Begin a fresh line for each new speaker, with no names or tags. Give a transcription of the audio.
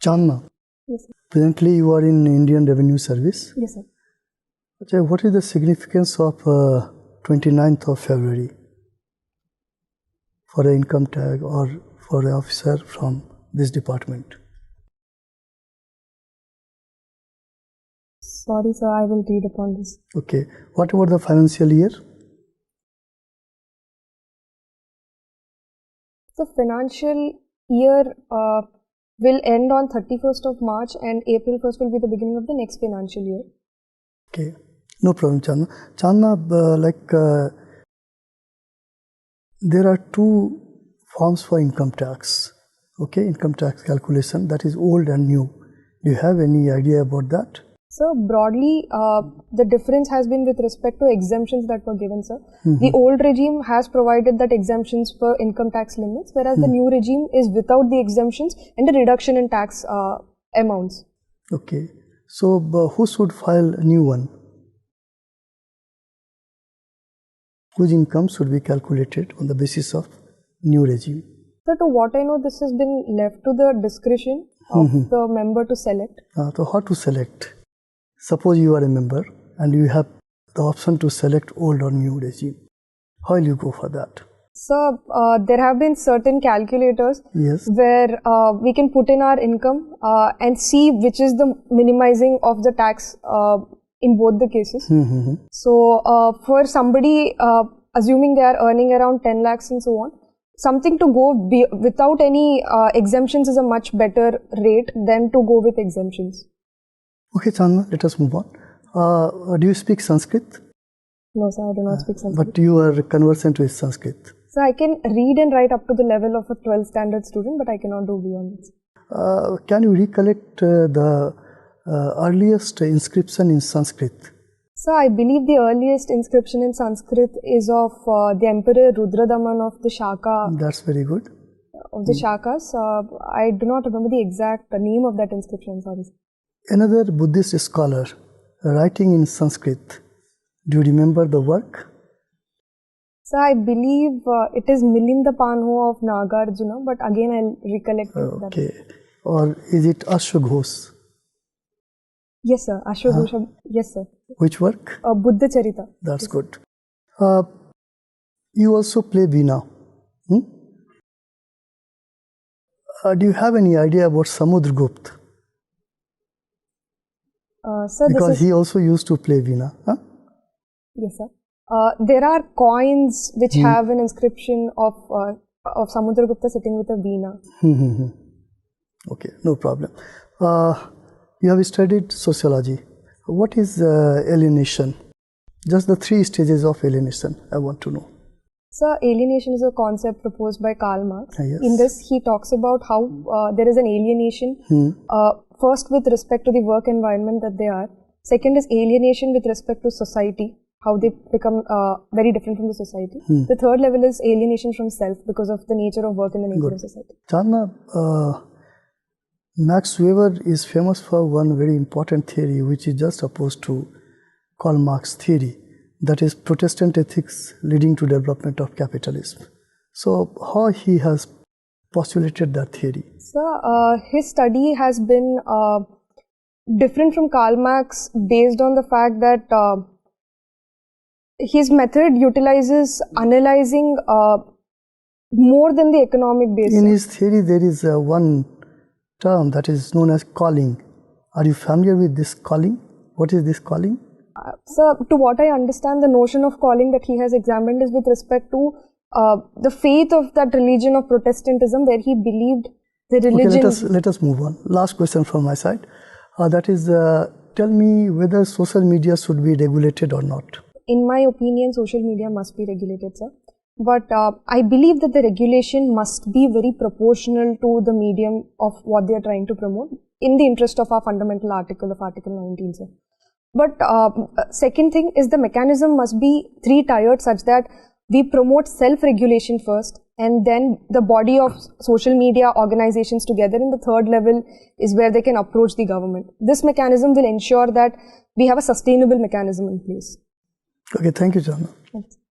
Chandna,
Yes, sir.
presently you are in Indian Revenue Service.
Yes, sir.
Okay, what is the significance of 29th of February for an income tax or for an officer from this department?
Sorry, sir, I will read upon this.
Okay, what about the financial year?
The financial year will end on 31st of March and April 1st will be the beginning of the next financial year.
Okay, no problem, Chandna. Chandna, there are two forms for income tax. Okay, income tax calculation, that is old and new. Do you have any idea about that?
So broadly, the difference has been with respect to exemptions that were given, sir. The old regime has provided that exemptions for income tax limits, whereas the new regime is without the exemptions and a reduction in tax amounts.
Okay, so who should file a new one? Whose income should be calculated on the basis of new regime?
So to what I know, this has been left to the discretion of the member to select.
So how to select? Suppose you are a member and you have the option to select old or new regime. How will you go for that?
So there have been certain calculators
Yes.
where we can put in our income and see which is the minimizing of the tax in both the cases. So for somebody assuming they are earning around 10 lakhs and so on, something to go without any exemptions is a much better rate than to go with exemptions.
Okay, Chandna, let us move on. Do you speak Sanskrit?
No, sir, I do not speak Sanskrit.
But you are conversant with Sanskrit.
So I can read and write up to the level of a 12th standard student, but I cannot do beyond this.
Can you recollect the earliest inscription in Sanskrit?
So I believe the earliest inscription in Sanskrit is of the Emperor Rudradaman of the Shaka.
That's very good.
Of the Shakas. I do not remember the exact name of that inscription, sorry.
Another Buddhist scholar writing in Sanskrit. Do you remember the work?
So I believe it is Milinda Panho of Nagarjuna, but again I'll recollect it.
Okay. Or is it Ashwaghosh?
Yes, sir. Ashwagosha. Yes, sir.
Which work?
Buddha Charita.
That's good. You also play Veena. Do you have any idea about Samudragupta?
Sir,
because he also used to play Veena. Huh?
Yes, sir. There are coins which have an inscription of Samudragupta sitting with a Veena.
Okay, no problem. You have studied sociology. What is alienation? Just the 3 stages of alienation, I want to know.
Sir, alienation is a concept proposed by Karl Marx.
Yes.
In this, he talks about how there is an alienation, first with respect to the work environment that they are. Second is alienation with respect to society, how they become very different from the society. The third level is alienation from self because of the nature of work and the nature of society.
Chandna, Max Weber is famous for one very important theory which is just opposed to Karl Marx theory, that is Protestant ethics leading to development of capitalism. So how he has postulated that theory?
So his study has been different from Karl Marx based on the fact that his method utilizes analyzing more than the economic basis.
In his theory there is one term that is known as calling. Are you familiar with this calling? What is this calling?
So, to what I understand, the notion of calling that he has examined is with respect to the faith of that religion of Protestantism, where he believed the religion...
Okay, let us move on. Last question from my side. That is, tell me whether social media should be regulated or not.
In my opinion, social media must be regulated, sir. But I believe that the regulation must be very proportional to the medium of what they are trying to promote in the interest of our fundamental article of Article 19, sir. But second thing is the mechanism must be 3-tiered such that we promote self-regulation first and then the body of social media organizations together in the third level is where they can approach the government. This mechanism will ensure that we have a sustainable mechanism in place.
Okay, thank you, Chandna.
Thanks.